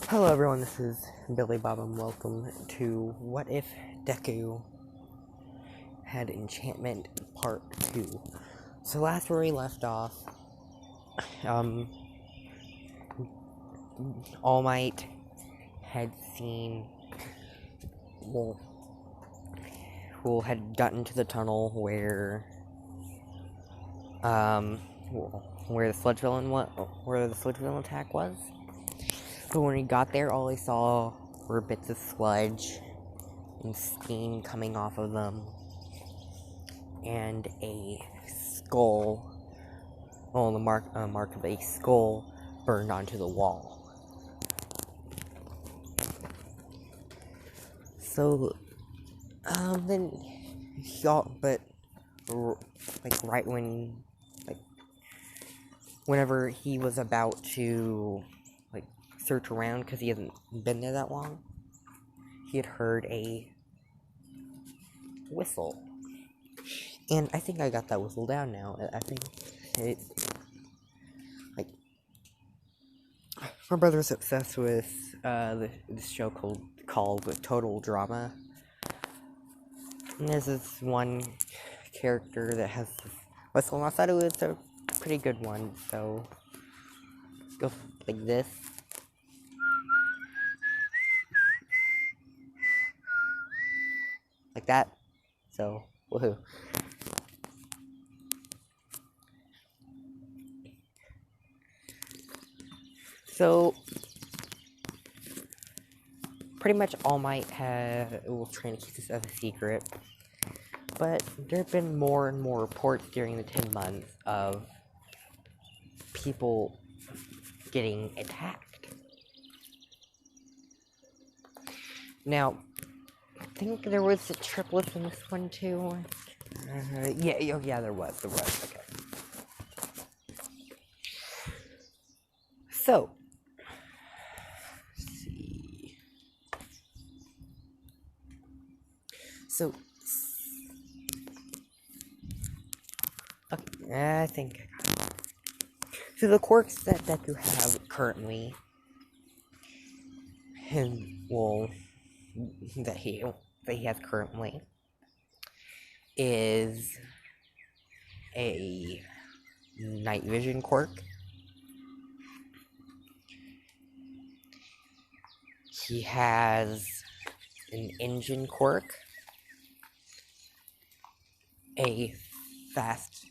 Hello everyone, this is Billy Bob and welcome to What If Deku Had Enchantment Part 2. So last where we left off, All Might had seen, had gotten to the tunnel where the sludge villain attack was. But when he got there, all he saw were bits of sludge and steam coming off of them, and a skull, the mark of a skull burned onto the wall. So, then he got, but right when, whenever he was about to search around, because he hasn't been there that long, he had heard a whistle. And I think I got that whistle down now. I think it, my brother's obsessed with this show called Total Drama. And there's this one character that has this whistle, and I thought it was a pretty good one, so it goes like this. Like that. So, woohoo. So, pretty much All Might was trying to keep this as a secret, but there have been more and more reports during the 10 months of people getting attacked. Now, I think there was a triplet in this one too. Yeah, there was. Okay. So, let's see. So, okay, I think I got it. So the quirks that Deku have currently, that he has currently, is a night vision quirk. He has an engine quirk, a fast,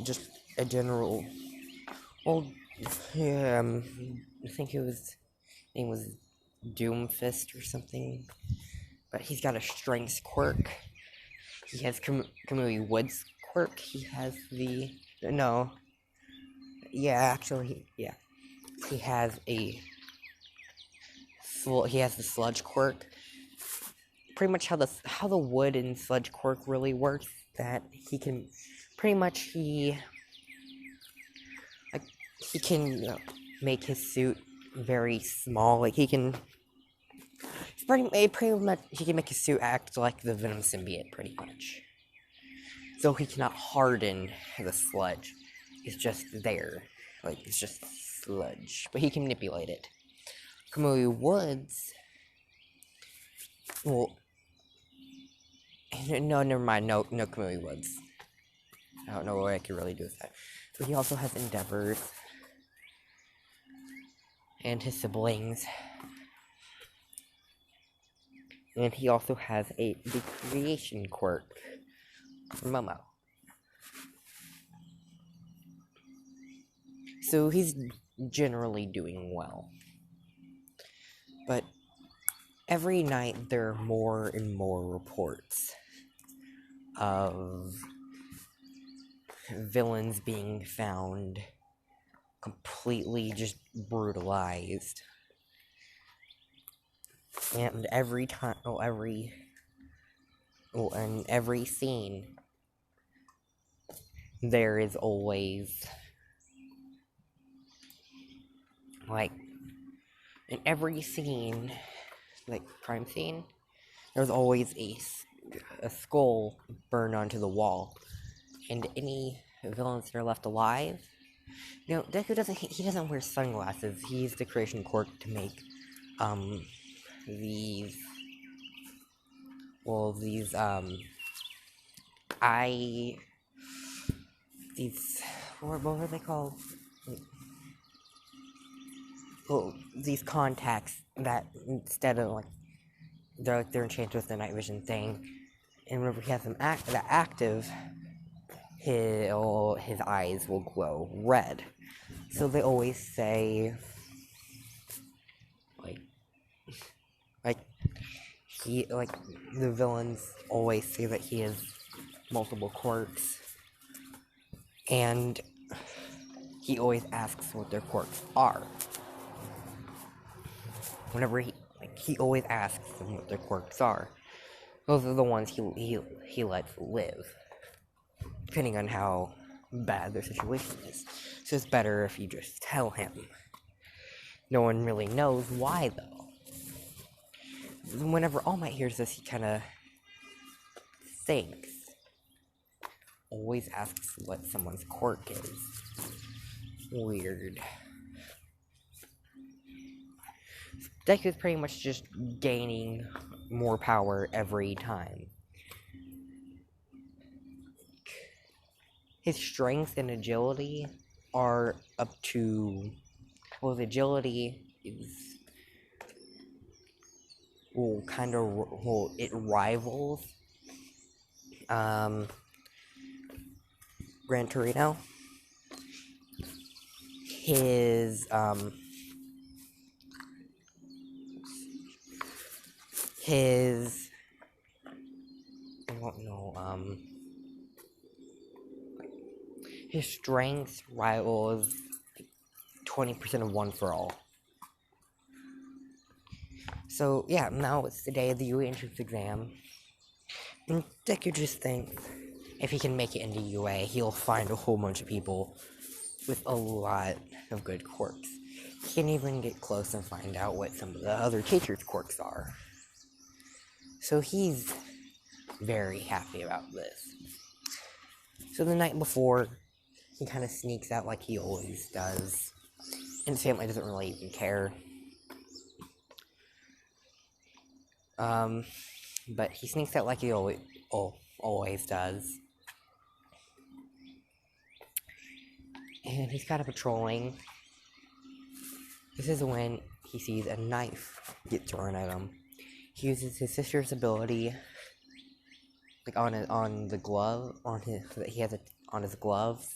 just a general, I think his name was Doomfist or something, but he's got a strength quirk. He has Kamui Wood's quirk. He has he has the sludge quirk. Pretty much how the wood and sludge quirk really works, that he can make his suit very small. Like he can make his suit act like the Venom symbiote, pretty much. So he cannot harden the sludge. It's just there. It's just sludge. But he can manipulate it. Kamui Woods, no, never mind, no Kamui Woods. I don't know what I could really do with that. So he also has Endeavors, and his siblings. And he also has the creation quirk, Momo. So he's generally doing well. But every night there are more and more reports of villains being found completely just brutalized. And every scene, there is always, in every scene, crime scene, there's always a skull burned onto the wall. And any villains that are left alive, Deku he doesn't wear sunglasses. He's the creation quirk to make, these, well, I, these, what were they called? Well, these contacts that instead of, like, they're enchanted with the night vision thing, and whenever he has them active, his eyes will glow red. So they always say, like the villains always say that he has multiple quirks, and he always asks what their quirks are. Whenever he always asks them what their quirks are. Those are the ones he lets live, depending on how bad their situation is. So it's better if you just tell him. No one really knows why, though. Whenever All Might hears this, he kind of thinks. Always asks what someone's quirk is. Weird. Deku is pretty much just gaining more power every time. His strength and agility are up to... Well, his agility is... Well, kind of... Well, it rivals... Gran Torino. His... I don't know, his strength rivals 20% of One for All. So, yeah, now it's the day of the UA entrance exam. And Deku just thinks if he can make it into UA, he'll find a whole bunch of people with a lot of good quirks. He can even get close and find out what some of the other teachers' quirks are. So he's very happy about this. So the night before, he kind of sneaks out like he always does. And his family doesn't really even care. But he sneaks out like he always does. And he's kind of patrolling. This is when he sees a knife get thrown at him. He uses his sister's ability, like on the glove, that he has it on his gloves,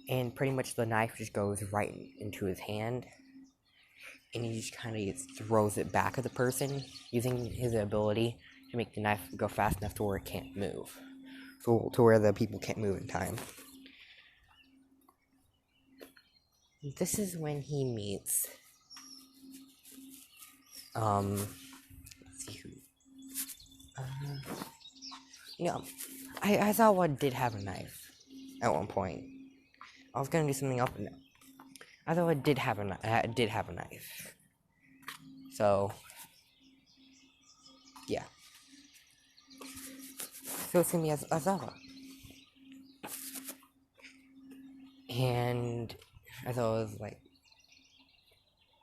and pretty much the knife just goes right into his hand, and he just kind of throws it back at the person, using his ability to make the knife go fast enough to where it can't move, so to where the people can't move in time. This is when he meets, let's see who, Aizawa did have a knife at one point. I was gonna do something else, but Aizawa did have a knife. So, yeah. So it's gonna be Aizawa. And Aizawa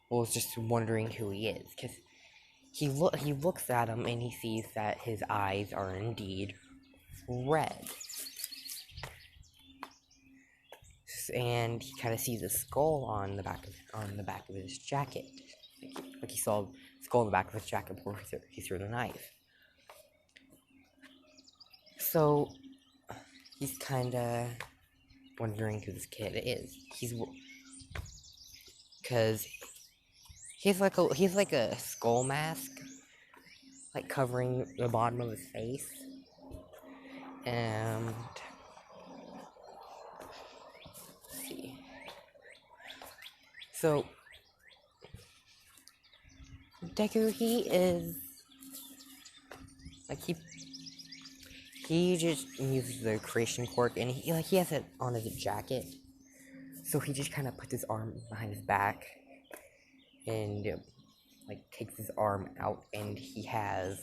was just wondering who he is, because he looks at him and he sees that his eyes are indeed red. And he kind of sees a skull on the back of his jacket, like he saw a skull on the back of his jacket before he threw the knife. So he's kind of wondering who this kid is. Because he's like a skull mask, like covering the bottom of his face, and let's see. So Deku, he is like he just uses the creation quirk, and he has it on his jacket, so he just kind of puts his arm behind his back and takes his arm out, and he has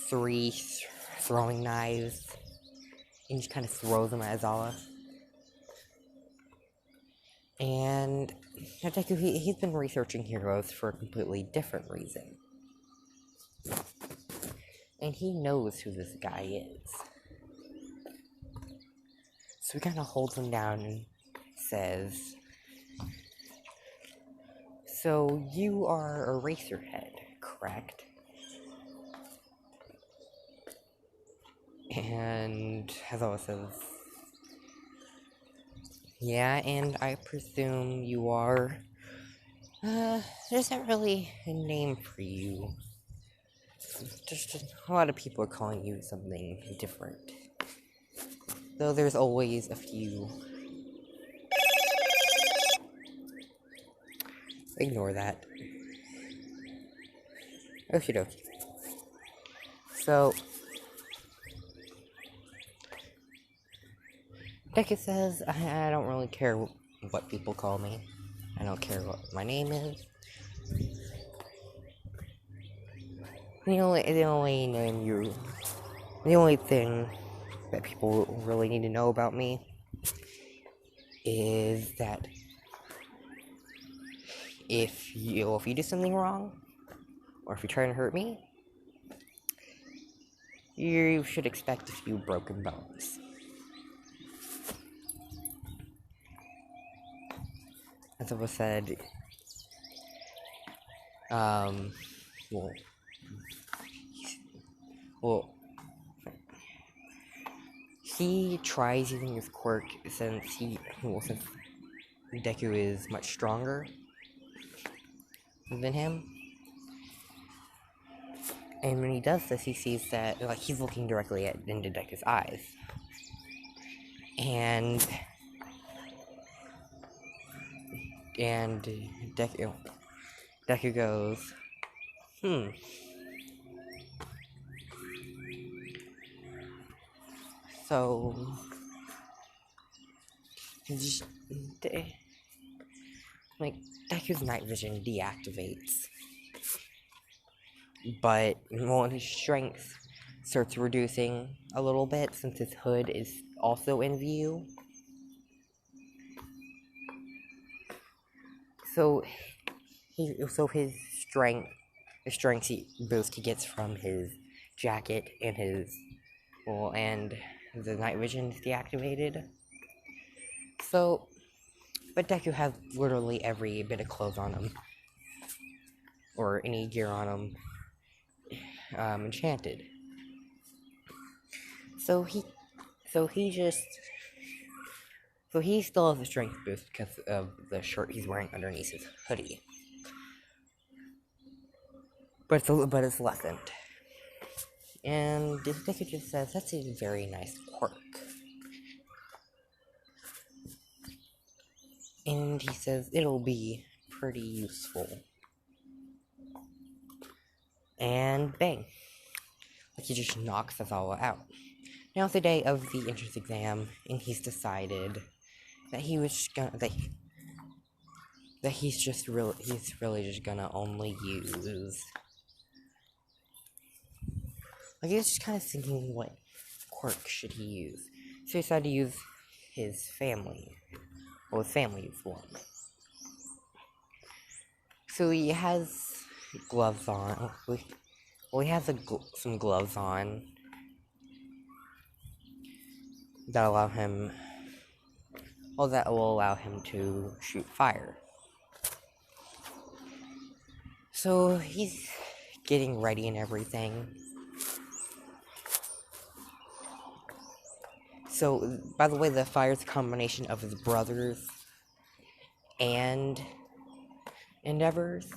3 throwing knives, and just kind of throws them at Aizawa. And Deku, he's been researching heroes for a completely different reason. And he knows who this guy is. So he kind of holds him down and says, "So you are a Racerhead, correct?" And Hazawa says, "Yeah, and I presume you are... there's not really a name for you. Just a lot of people are calling you something different. Though there's always a few..." Ignore that. Okie dokie. So, Deku says, I don't really care what people call me. I don't care what my name is. The only thing that people really need to know about me is that if you do something wrong, or if you're trying to hurt me, you should expect a few broken bones. As I said, well, he tries using his quirk since Deku is much stronger than him. And when he does this, he sees that, like, he's looking directly into Deku's eyes. And Deku goes, So, like, Deku's night vision deactivates. But, well, his strength starts reducing a little bit since his hood is also in view. So, his strength boost he gets from his jacket and and the night vision is deactivated. So, but Deku has literally every bit of clothes on him, or any gear on him, enchanted. So he still has a strength boost because of the shirt he's wearing underneath his hoodie. But it's lessened. And Deku just says, that's a very nice quirk. And he says, it'll be pretty useful. And bang. Like, he just knocks us all out. Now it's the day of the entrance exam, and he's decided that he's really just gonna only use... Like, he was just kind of thinking, what quirk should he use? So he decided to use his family. Well, his family is one. So he has gloves on. Well, he has some gloves on that will allow him to shoot fire. So he's getting ready and everything. So, by the way, the fire is a combination of his brothers and endeavors.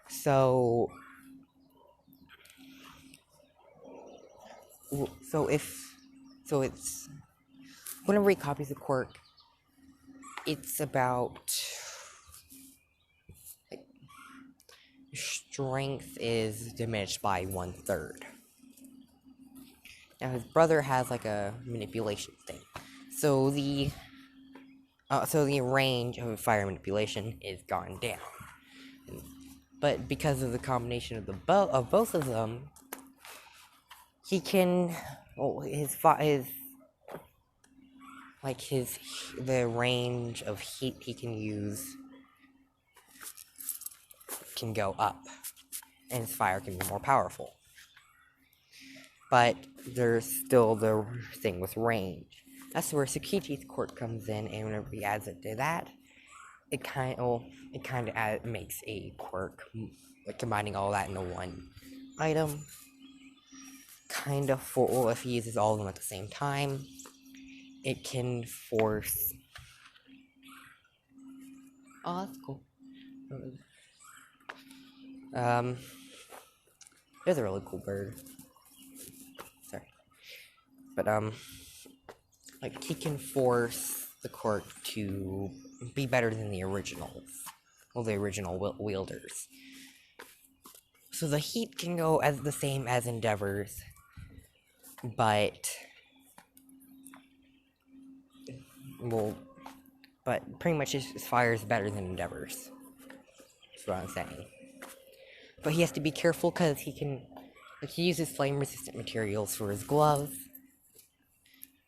So it's whenever he copies a quirk, it's about, like, strength is diminished by 1/3. Now his brother has like a manipulation thing, so the range of fire manipulation is gone down. But because of the combination of both of them, he can... Well, like the range of heat he can use can go up, and his fire can be more powerful. But there's still the thing with range. That's where Tsukichi's quirk comes in, and whenever he adds it to that, it kind of makes a quirk, like combining all that into one item. Kind of full if he uses all of them at the same time. It can force. Oh, that's cool. There's a really cool bird. Sorry, but like he can force the quirk to be better than the originals. Well, the original wielders. So the heat can go as the same as Endeavor's, but pretty much his fire is better than Endeavor's. That's what I'm saying. But he has to be careful because he uses flame-resistant materials for his gloves,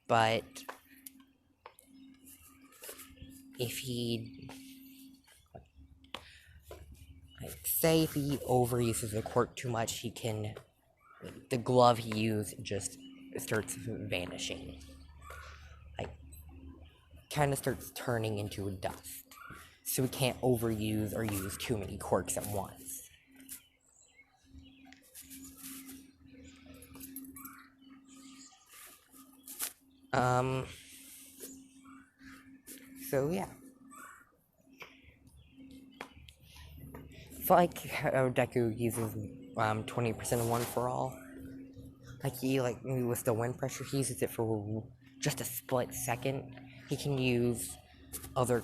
but if he, say if he overuses the quirk too much, the glove he used just starts vanishing. Kind of starts turning into dust. So we can't overuse or use too many quirks at once. So yeah. It's like how Deku uses 20% of one for all. With the wind pressure, he uses it for just a split second. He can use other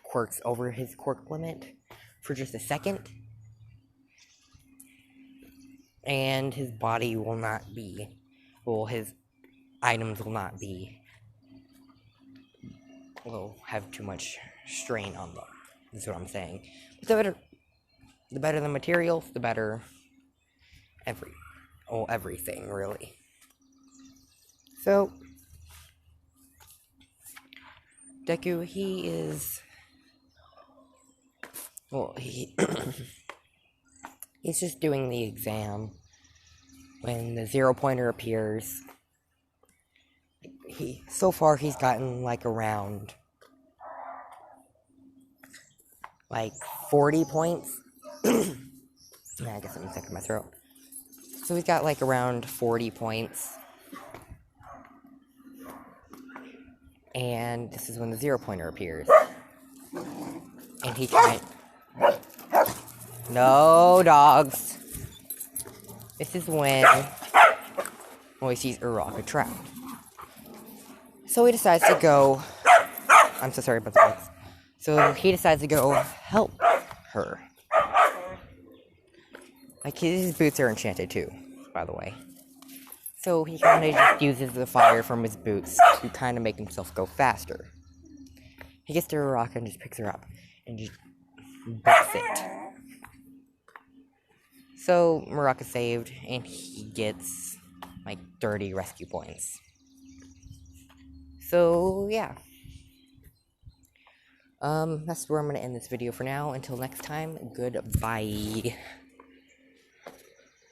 quirks over his quirk limit for just a second. And his body will not be, his items will have too much strain on them. That's what I'm saying. But the better the materials, the better everything, really. So, Deku, he is, he's just doing the exam. When the 0-pointer appears, so far he's gotten around 40 points. I guess I'm sick of my throat. So he's got around 40 points. And this is when the 0-pointer appears. And he can't. No dogs. This is when he sees Uraraka trapped. So he decides to go. I'm so sorry about the dogs. So he decides to go help her. His boots are enchanted too, by the way. So he kind of just uses the fire from his boots to kind of make himself go faster. He gets to Uraraka and just picks her up and just bucks it. So Uraraka's saved, and he gets 30 rescue points. So yeah. That's where I'm going to end this video for now. Until next time, goodbye.